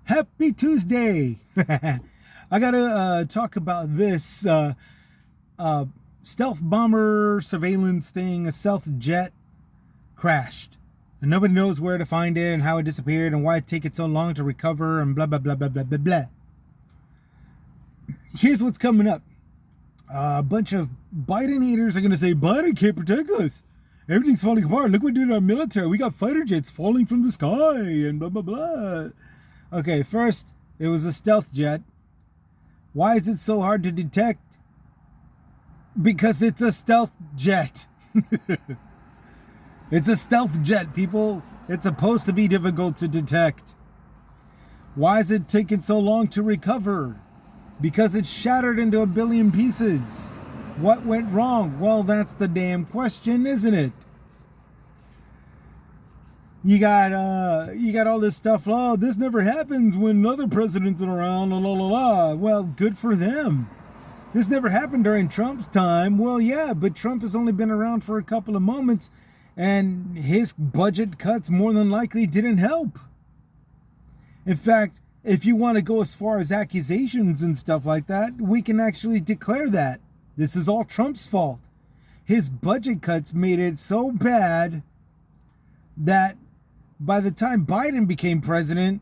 Happy Tuesday! I gotta talk about this stealth bomber surveillance thing. A stealth jet crashed, and nobody knows where to find it and how it disappeared and why it took it so long to recover and blah blah blah blah blah blah blah. Here's what's coming up. A bunch of Biden haters are gonna say Biden can't protect us. Everything's falling apart. Look what we did in our military. We got fighter jets falling from the sky and blah blah blah. Okay, first, it was a stealth jet. Why is it so hard to detect? Because it's a stealth jet. It's a stealth jet, people. It's supposed to be difficult to detect. Why is it taking so long to recover? Because it's shattered into a billion pieces. What went wrong? Well, that's the damn question, isn't it? You got all this stuff. Oh, this never happens when other presidents are around. La la la la. Well, good for them. This never happened during Trump's time. Well, yeah, but Trump has only been around for a couple of moments, and his budget cuts more than likely didn't help. In fact, if you want to go as far as accusations and stuff like that, we can actually declare that this is all Trump's fault. His budget cuts made it so bad that by the time Biden became president,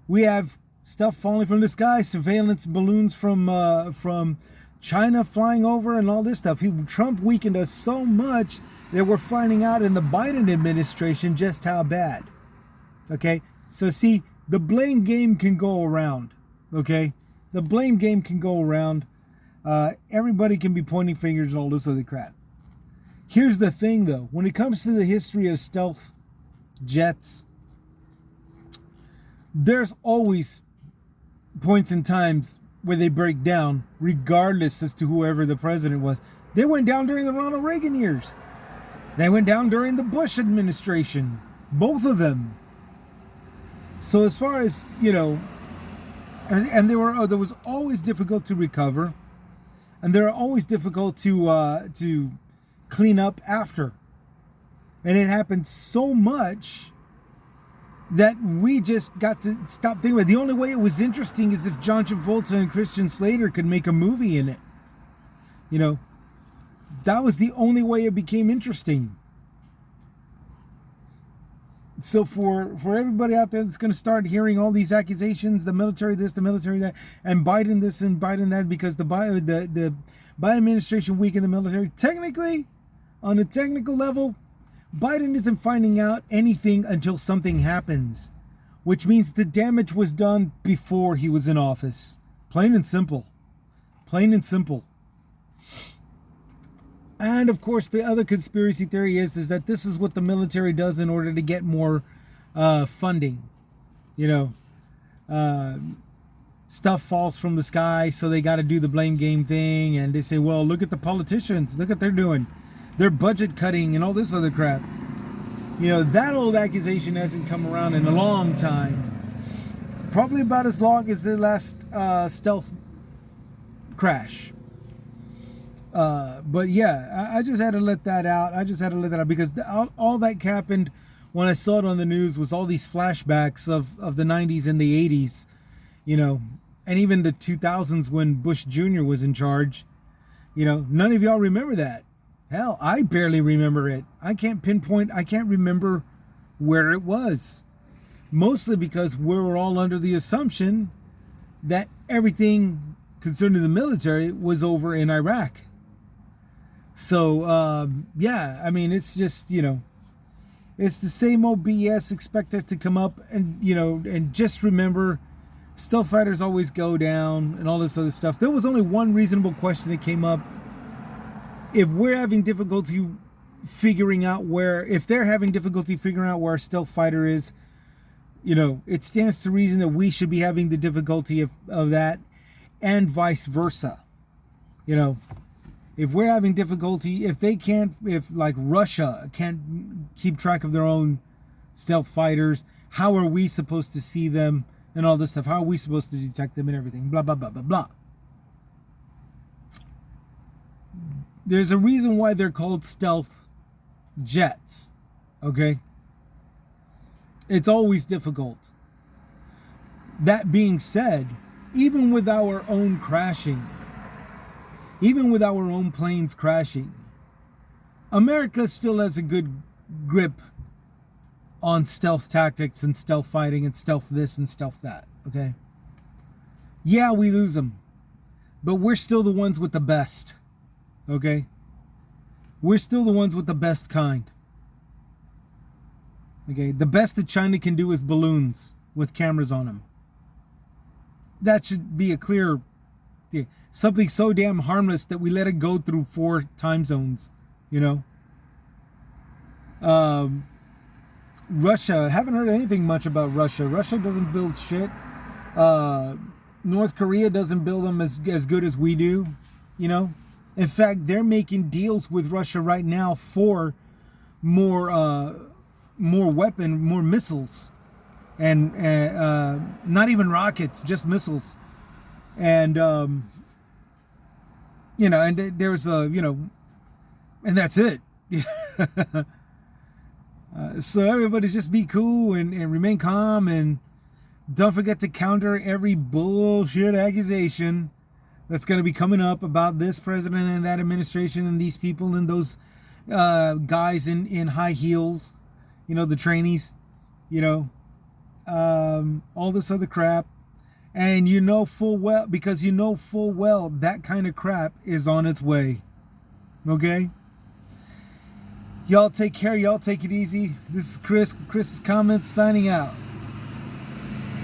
we have stuff falling from the sky, surveillance balloons from China flying over and all this stuff. Trump weakened us so much that we're finding out in the Biden administration just how bad. Okay? So see, the blame game can go around. Okay? The blame game can go around. Everybody can be pointing fingers and all this other crap. Here's the thing, though. When it comes to the history of stealth jets, there's always points in times where they break down, regardless as to whoever the president was. They went down during the Ronald Reagan years. They went down during the Bush administration. Both of them. So as far as, and there was always difficult to recover, and they're always difficult to clean up after. And it happened so much that we just got to stop thinking about it. The only way it was interesting is if John Travolta and Christian Slater could make a movie in it. That was the only way it became interesting. So for everybody out there that's going to start hearing all these accusations, the military this, the military that, and Biden this and Biden that, because the Biden administration weakened the military, technically, on a technical level, Biden isn't finding out anything until something happens, which means the damage was done before he was in office. Plain and simple. Plain and simple. And of course, the other conspiracy theory is that this is what the military does in order to get more funding. Stuff falls from the sky, so they got to do the blame game thing, and they say, well, look at the politicians. Look what they're doing. They're budget cutting and all this other crap. That old accusation hasn't come around in a long time. Probably about as long as the last stealth crash. But yeah, I just had to let that out. Because all that happened when I saw it on the news was all these flashbacks of the 90s and the 80s, and even the 2000s when Bush Jr. was in charge. None of y'all remember that. Hell, I barely remember it. I can't remember where it was. Mostly because we were all under the assumption that everything concerning the military was over in Iraq. So, yeah, I mean, it's just, it's the same old BS. Expect it to come up and, and just remember, stealth fighters always go down and all this other stuff. There was only one reasonable question that came up. If we're having difficulty figuring out if they're having difficulty figuring out where a stealth fighter is, it stands to reason that we should be having the difficulty of that, and vice versa. If we're having difficulty, if like Russia can't keep track of their own stealth fighters, how are we supposed to see them and all this stuff? How are we supposed to detect them and everything? Blah, blah, blah, blah, blah. There's a reason why they're called stealth jets, okay? It's always difficult. that being said, even with our own crashing, even with our own planes crashing, America still has a good grip on stealth tactics and stealth fighting and stealth this and stealth that, okay? Yeah, we lose them, but we're still the ones with the best, okay? We're still the ones with the best kind. Okay, the best that China can do is balloons with cameras on them. That should be a clear, something so damn harmless that we let it go through 4 time zones, you know. Russia, haven't heard anything much about Russia. Russia doesn't build shit. North Korea doesn't build them as good as we do, you know. In fact, they're making deals with Russia right now for more missiles, and not even rockets, just missiles. And you know, and there's you know, and that's it. So everybody just be cool and remain calm, and don't forget to counter every bullshit accusation that's going to be coming up about this president and that administration and these people and those guys in high heels, you know, the trainees, you know, all this other crap. And you know full well, because you know full well that kind of crap is on its way. Okay? Y'all take care. Y'all take it easy. This is Chris. Chris's Comments signing out.